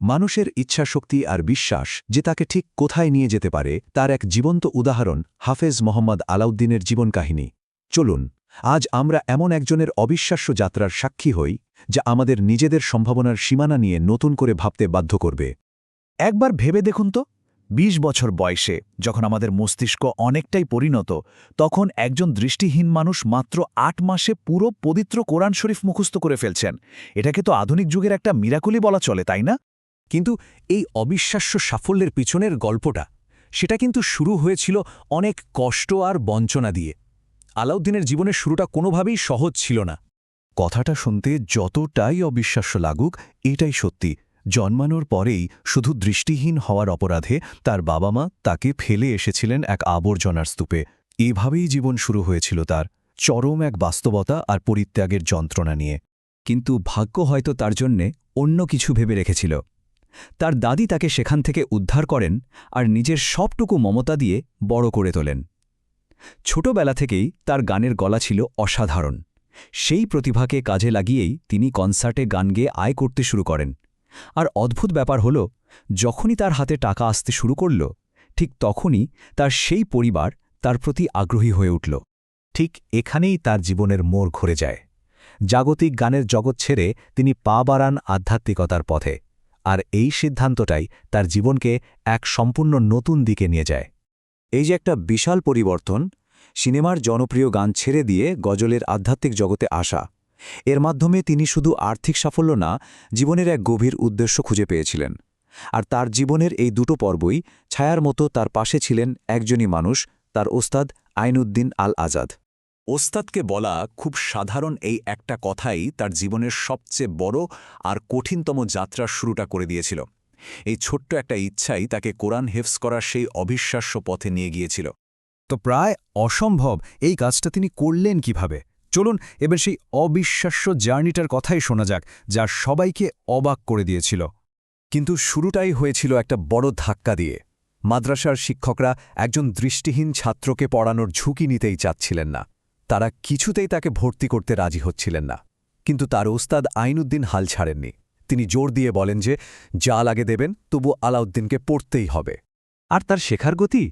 মানুষের ইচ্ছাশক্তি আর বিশ্বাস যে তাকে ঠিক কোথায় নিয়ে যেতে পারে তার এক জীবন্ত উদাহরণ হাফেজ মোহাম্মদ আলাউদ্দিনের জীবন কাহিনী। চলুন আজ আমরা এমন একজনের অবিশ্বাস্য যাত্রার সাক্ষী হই যা আমাদের নিজেদের সম্ভাবনার সীমানা নিয়ে নতুন করে ভাবতে বাধ্য করবে। একবার ভেবে দেখুন তো, ২০ বছর বয়সে যখন আমাদের মস্তিষ্ক অনেকটাই পরিণত, তখন একজন দৃষ্টিহীন মানুষ মাত্র ৮ মাসে পুরো পবিত্র কোরআন শরীফ মুখস্থ করে ফেলছেন। এটাকে তো আধুনিক যুগের একটা মিরাকুলই বলা চলে, তাই না? কিন্তু এই অবিশ্বাস্য সাফল্যের পিছনের গল্পটা সেটা কিন্তু শুরু হয়েছিল অনেক কষ্ট আর বঞ্চনা দিয়ে। আলাউদ্দিনের জীবনের শুরুটা কোনোভাবেই সহজ ছিল না। কথাটা শুনতে যতটাই অবিশ্বাস্য লাগুক, এটাই সত্যি। জন্মানোর পরেই শুধু দৃষ্টিহীন হওয়ার অপরাধে তার বাবা মা তাকে ফেলে এসেছিলেন এক আবর্জনার স্তূপে। এভাবেই জীবন শুরু হয়েছিল তার, চরম এক বাস্তবতা আর পরিত্যাগের যন্ত্রণা নিয়ে। কিন্তু ভাগ্য হয়তো তার জন্যে অন্য কিছু ভেবে রেখেছিল। তার দাদি তাকে সেখান থেকে উদ্ধার করেন আর নিজের সবটুকু মমতা দিয়ে বড় করে তোলেন। ছোটবেলা থেকেই তার গানের গলা ছিল অসাধারণ। সেই প্রতিভাকে কাজে লাগিয়েই তিনি কনসার্টে গান গেয়ে আয় করতে শুরু করেন। আর অদ্ভুত ব্যাপার হল, যখনই তার হাতে টাকা আসতে শুরু করল, ঠিক তখনই তার সেই পরিবার তার প্রতি আগ্রহী হয়ে উঠল। ঠিক এখানেই তার জীবনের মোড় ঘুরে যায়। জাগতিক গানের জগৎ ছেড়ে তিনি পা বাড়ান আধ্যাত্মিকতার পথে, আর এই সিদ্ধান্তটাই তার জীবনকে এক সম্পূর্ণ নতুন দিকে নিয়ে যায়। এই যে একটা বিশাল পরিবর্তন, সিনেমার জনপ্রিয় গান ছেড়ে দিয়ে গজলের আধ্যাত্মিক জগতে আসা, এর মাধ্যমে তিনি শুধু আর্থিক সাফল্য না, জীবনের এক গভীর উদ্দেশ্য খুঁজে পেয়েছিলেন। আর তার জীবনের এই দুটো পর্বই ছায়ার মতো তার পাশে ছিলেন একজনই মানুষ, তার ওস্তাদ আইনউদ্দিন আল আজাদ। ওস্তাদকে বলা খুব সাধারণ এই একটা কথাই তার জীবনের সবচেয়ে বড় আর কঠিনতম যাত্রার শুরুটা করে দিয়েছিল। এই ছোট্ট একটা ইচ্ছাই তাকে কোরআন হেফজ করার সেই অবিশ্বাস্য পথে নিয়ে গিয়েছিল। তো প্রায় অসম্ভব এই কাজটা তিনি করলেন কিভাবে? চলুন এবার সেই অবিশ্বাস্য জার্নিটার কথাই শোনা যাক, যা সবাইকে অবাক করে দিয়েছিল। কিন্তু শুরুটাই হয়েছিল একটা বড় ধাক্কা দিয়ে। মাদ্রাসার শিক্ষকরা একজন দৃষ্টিহীন ছাত্রকে পড়ানোর ঝুঁকি নিতেই চাচ্ছিলেন না। তারা কিছুতেই তাকে ভর্তি করতে রাজি হচ্ছিলেন না। কিন্তু তার ওস্তাদ আইনউদ্দিন হাল ছাড়েননি। তিনি জোর দিয়ে বলেন যে যা লাগে দেবেন, তবু আলাউদ্দিনকে পড়তেই হবে। আর তার শেখার গতি,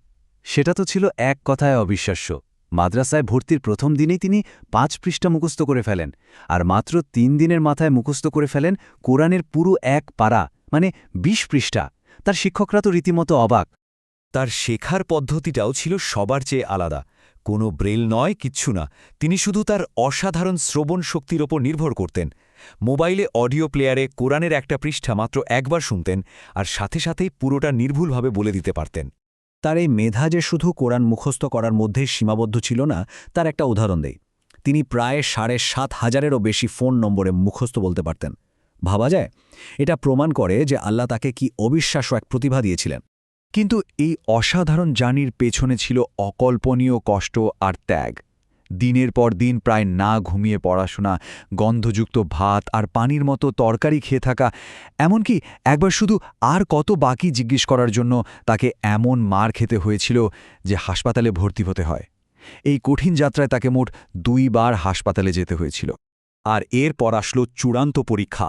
সেটা তো ছিল এক কথায় অবিশ্বাস্য। মাদ্রাসায় ভর্তির প্রথম দিনেই তিনি ৫ পৃষ্ঠা মুখস্থ করে ফেলেন, আর মাত্র ৩ দিনের মাথায় মুখস্থ করে ফেলেন কোরআনের পুরো এক পারা, মানে ২০ পৃষ্ঠা। তার শিক্ষকরা তো রীতিমতো অবাক। তার শেখার পদ্ধতিটাও ছিল সবার চেয়ে আলাদা। কোনো ব্রেল নয়, কিচ্ছু না। তিনি শুধু তার অসাধারণ শ্রবণ শক্তির ওপর নির্ভর করতেন। মোবাইলে অডিও প্লেয়ারে কোরআনের একটা পৃষ্ঠা মাত্র একবার শুনতেন, আর সাথে সাথেই পুরোটা নির্ভুলভাবে বলে দিতে পারতেন। তার এই মেধা যে শুধু কোরআন মুখস্থ করার মধ্যেই সীমাবদ্ধ ছিল না, তার একটা উদাহরণ দেই। তিনি প্রায় ৭,৫০০-এরও বেশি ফোন নম্বরে মুখস্থ বলতে পারতেন। ভাবা যায়? এটা প্রমাণ করে যে আল্লাহ তাকে কি অবিশ্বাস্য এক প্রতিভা দিয়েছিলেন। কিন্তু এই অসাধারণ জার্নির পেছনে ছিল অকল্পনীয় কষ্ট আর ত্যাগ। দিনের পর দিন প্রায় না ঘুমিয়ে পড়াশোনা, গন্ধযুক্ত ভাত আর পানির মতো তরকারি খেয়ে থাকা, এমনকি একবার শুধু আর কত বাকি জিজ্ঞেস করার জন্য তাকে এমন মার খেতে হয়েছিল যে হাসপাতালে ভর্তি হতে হয়। এই কঠিন যাত্রায় তাকে মোট ২ বার হাসপাতালে যেতে হয়েছিল। আর এরপর আসলো চূড়ান্ত পরীক্ষা,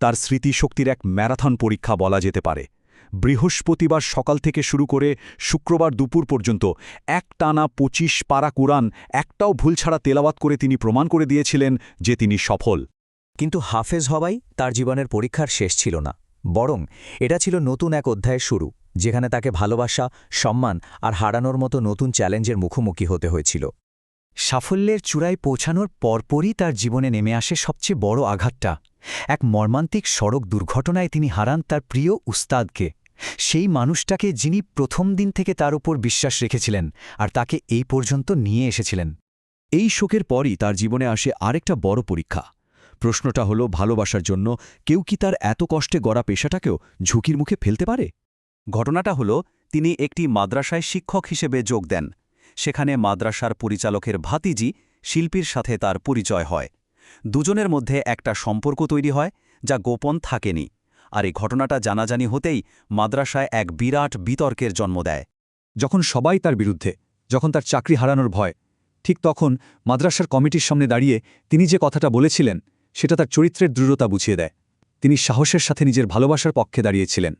তার স্মৃতিশক্তির এক ম্যারাথন পরীক্ষা বলা যেতে পারে। বৃহস্পতিবার সকাল থেকে শুরু করে শুক্রবার দুপুর পর্যন্ত একটানা ২৫ পারা কুরআন একটাও ভুল ছাড়া তেলাওয়াত করে তিনি প্রমাণ করে দিয়েছিলেন যে তিনি সফল। কিন্তু হাফেজ হওয়াই তার জীবনের পরীক্ষার শেষ ছিল না, বরং এটা ছিল নতুন এক অধ্যায়ের শুরু, যেখানে তাকে ভালোবাসা, সম্মান আর হারানোর মতো নতুন চ্যালেঞ্জের মুখোমুখি হতে হয়েছিল। সাফল্যের চূড়ায় পৌঁছানোর পরপরই তার জীবনে নেমে আসে সবচেয়ে বড় আঘাতটা। এক মর্মান্তিক সড়ক দুর্ঘটনায় তিনি হারান তার প্রিয় উস্তাদকে, সেই মানুষটাকে যিনি প্রথম দিন থেকে তার উপর বিশ্বাস রেখেছিলেন আর তাকে এই পর্যন্ত নিয়ে এসেছিলেন। এই শোকের পরই তার জীবনে আসে আরেকটা বড় পরীক্ষা। প্রশ্নটা হলো, ভালোবাসার জন্য কেউ কি তার এত কষ্টে গড়া পেশাটাকেও ঝুঁকির মুখে ফেলতে পারে? ঘটনাটা হলো, তিনি একটি মাদ্রাসায় শিক্ষক হিসেবে যোগ দেন। সেখানে মাদ্রাসার পরিচালকের ভাতিজি শিল্পীর সাথে তার পরিচয় হয়। দুজনের মধ্যে একটা সম্পর্ক তৈরি হয়, যা গোপন থাকেনি। আর এই ঘটনাটা জানাজানি হতেই মাদ্রাসায় এক বিরাট বিতর্কের জন্ম দেয়। যখন সবাই তার বিরুদ্ধে, যখন তার চাকরি হারানোর ভয়, ঠিক তখন মাদ্রাসার কমিটির সামনে দাঁড়িয়ে তিনি যে কথাটা বলেছিলেন, সেটা তার চরিত্রের দৃঢ়তা বুঝিয়ে দেয়। তিনি সাহসের সাথে নিজের ভালোবাসার পক্ষে দাঁড়িয়েছিলেন।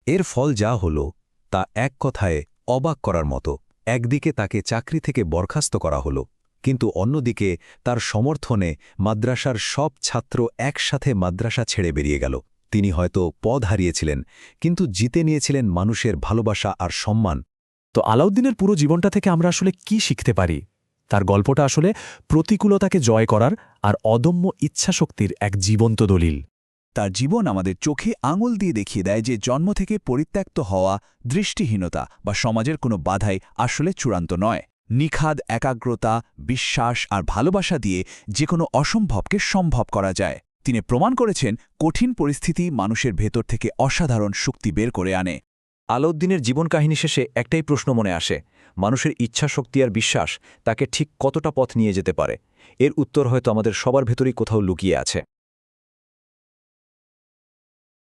এর ফল যা হল তা এক কথায় অবাক করার মতো। একদিকে তাকে চাকরি থেকে বরখাস্ত করা হল, কিন্তু অন্যদিকে তার সমর্থনে মাদ্রাসার সব ছাত্র একসাথে মাদ্রাসা ছেড়ে বেরিয়ে গেল। তিনি হয়তো পদ হারিয়েছিলেন, কিন্তু জিতে নিয়েছিলেন মানুষের ভালোবাসা আর সম্মান। তো আলাউদ্দিনের পুরো জীবনটা থেকে আমরা আসলে কি শিখতে পারি? তার গল্পটা আসলে প্রতিকূলতাকে জয় করার আর অদম্য ইচ্ছাশক্তির এক জীবন্ত দলিল। তার জীবন আমাদের চোখে আঙুল দিয়ে দেখিয়ে দেয় যে জন্ম থেকে পরিত্যক্ত হওয়া, দৃষ্টিহীনতা বা সমাজের কোনো বাধাই আসলে চূড়ান্ত নয়। নিখাদ একাগ্রতা, বিশ্বাস আর ভালোবাসা দিয়ে যে কোনো অসম্ভবকে সম্ভব করা যায়। তিনি প্রমাণ করেছেন কঠিন পরিস্থিতি মানুষের ভেতর থেকে অসাধারণ শক্তি বের করে আনে। আলাউদ্দিনের জীবন কাহিনী শেষে একটাই প্রশ্ন মনে আসে, মানুষের ইচ্ছাশক্তি আর বিশ্বাস তাকে ঠিক কতটা পথ নিয়ে যেতে পারে? এর উত্তর হয়তো আমাদের সবার ভেতরেই কোথাও লুকিয়ে আছে।